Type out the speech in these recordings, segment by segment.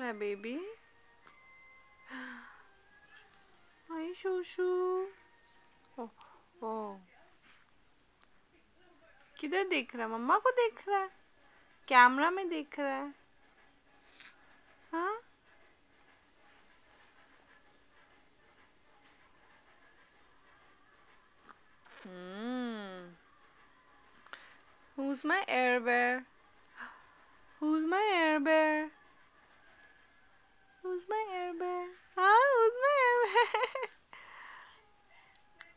है बेबी? हाय शोशू। ओह ओह, किधर देख रहा है? मम्मा को देख रहा है? कैमरा में देख रहा है? हाँ, Who's my air bear? Who's my air bear? Who's my air bear? हाँ, who's my air bear?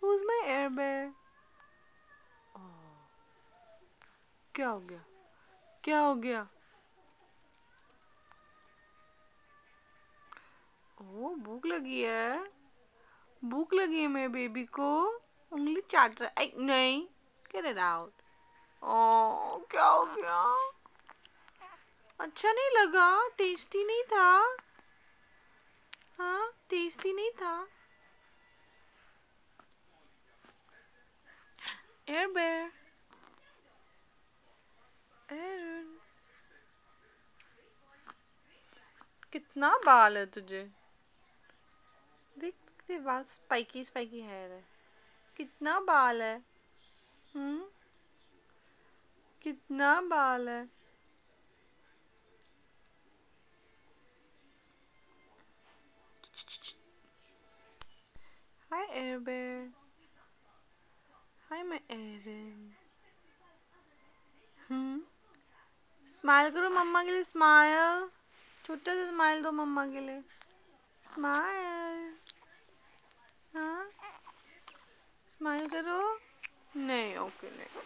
Who's my air bear? क्या हो गया? क्या हो गया? ओह, भूख लगी है? भूख लगी है मेरे बेबी को? उंगली चाट रहा है? नहीं, get it out. ओह, क्या हो गया? अच्छा नहीं लगा? टेस्टी नहीं था? हाँ, टेस्टी नहीं था? एयर बेयर, एरन, कितना बाल है तुझे? देख तेरे बाल स्पाइकी स्पाइकी हेयर है। कितना बाल है? कितना बाल है? हाय एयर बेयर। हाय मैं एरन। स्माइल करो मम्मा के लिए, स्माइल। छोटा सा स्माइल दो मम्मा के लिए। स्माइल। हाँ, स्माइल करो। नहीं, ओके नहीं।